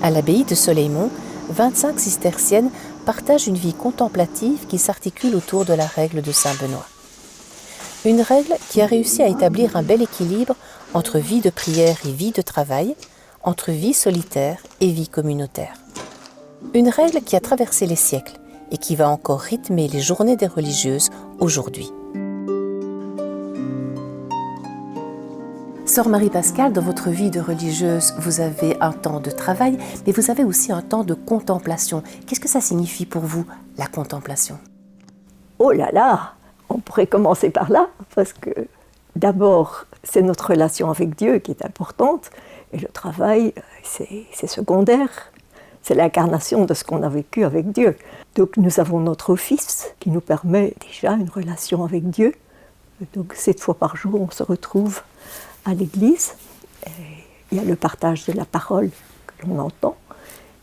À l'abbaye de Soleilmont, 25 cisterciennes partagent une vie contemplative qui s'articule autour de la règle de Saint Benoît. Une règle qui a réussi à établir un bel équilibre entre vie de prière et vie de travail, entre vie solitaire et vie communautaire. Une règle qui a traversé les siècles et qui va encore rythmer les journées des religieuses aujourd'hui. Sœur Marie-Pascale, dans votre vie de religieuse, vous avez un temps de travail, mais vous avez aussi un temps de contemplation. Qu'est-ce que ça signifie pour vous, la contemplation? Oh là là, on pourrait commencer par là, parce que d'abord, c'est notre relation avec Dieu qui est importante, et le travail, c'est secondaire. C'est l'incarnation de ce qu'on a vécu avec Dieu. Donc nous avons notre office qui nous permet déjà une relation avec Dieu. Donc 7 fois par jour, on se retrouve à l'église. Il y a le partage de la parole que l'on entend.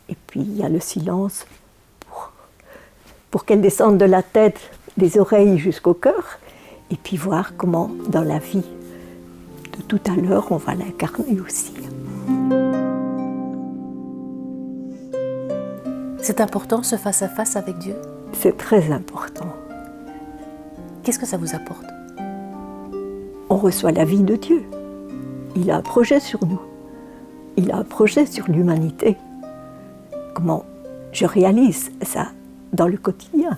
Et puis il y a le silence pour qu'elle descende de la tête, des oreilles jusqu'au cœur. Et puis voir comment dans la vie de tout à l'heure, on va l'incarner aussi. C'est important ce face-à-face avec Dieu? C'est très important. Qu'est-ce que ça vous apporte? On reçoit la vie de Dieu. Il a un projet sur nous. Il a un projet sur l'humanité. Comment je réalise ça dans le quotidien?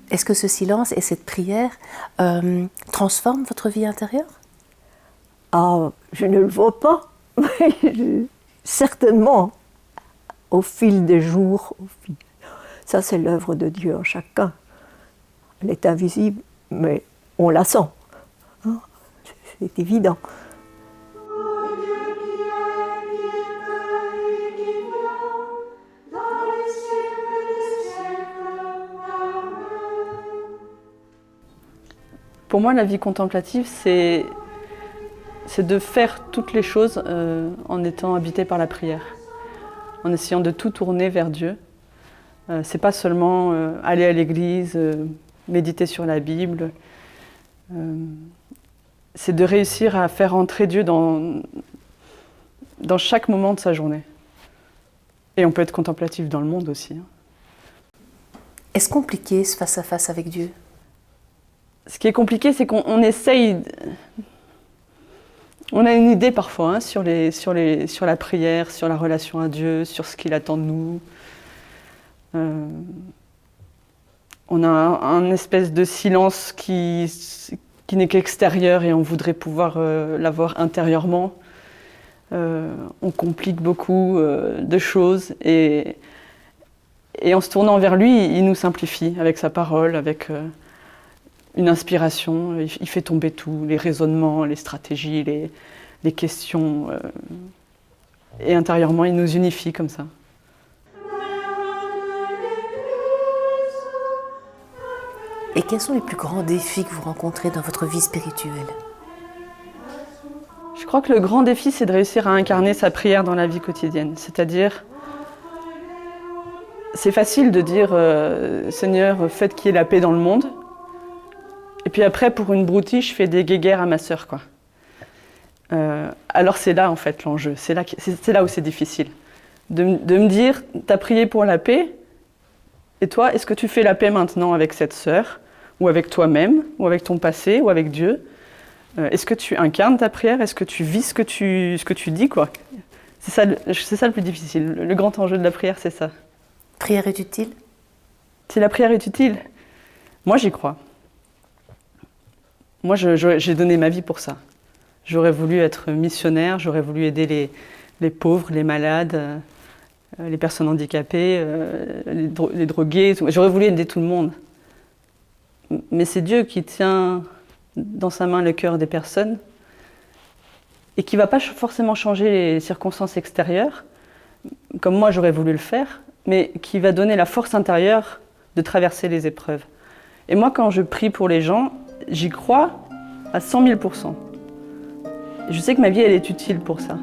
Est-ce que ce silence et cette prière transforment votre vie intérieure? Ah, je ne le vois pas, mais certainement, au fil des jours, ça c'est l'œuvre de Dieu en chacun. Elle est invisible, mais on la sent. Hein? C'est évident. Pour moi, la vie contemplative, c'est de faire toutes les choses en étant habité par la prière, en essayant de tout tourner vers Dieu. C'est pas seulement aller à l'église, méditer sur la Bible. C'est de réussir à faire entrer Dieu dans chaque moment de sa journée. Et on peut être contemplatif dans le monde aussi. Est-ce compliqué ce face-à-face avec Dieu? Ce qui est compliqué, c'est qu'on essaye... On a une idée parfois hein, sur la prière, sur la relation à Dieu, sur ce qu'il attend de nous. On a un espèce de silence qui n'est qu'extérieur et on voudrait pouvoir l'avoir intérieurement. On complique beaucoup de choses et en se tournant vers lui, il nous simplifie avec sa parole, avec une inspiration. Il fait tomber tout, les raisonnements, les stratégies, les questions. Et intérieurement, il nous unifie comme ça. Et quels sont les plus grands défis que vous rencontrez dans votre vie spirituelle? Je crois que le grand défi, c'est de réussir à incarner sa prière dans la vie quotidienne. C'est-à-dire, c'est facile de dire « Seigneur, faites qu'il y ait la paix dans le monde ». Et puis après, pour une broutille, je fais des guéguerres à ma sœur, quoi. Alors c'est là, en fait, l'enjeu. C'est là où c'est difficile. De me dire, t'as prié pour la paix, et toi, est-ce que tu fais la paix maintenant avec cette sœur, ou avec toi-même, ou avec ton passé, ou avec Dieu? Est-ce que tu incarnes ta prière? Est-ce que tu vis ce que tu dis, quoi? C'est ça le plus difficile. Le grand enjeu de la prière, c'est ça. Prière est utile? Si la prière est utile, moi j'y crois. Moi, j'ai donné ma vie pour ça. J'aurais voulu être missionnaire, j'aurais voulu aider les pauvres, les malades, les personnes handicapées, les drogués. J'aurais voulu aider tout le monde. Mais c'est Dieu qui tient dans sa main le cœur des personnes et qui ne va pas forcément changer les circonstances extérieures, comme moi j'aurais voulu le faire, mais qui va donner la force intérieure de traverser les épreuves. Et moi, quand je prie pour les gens, j'y crois à 100 000 %. Je sais que ma vie, elle est utile pour ça.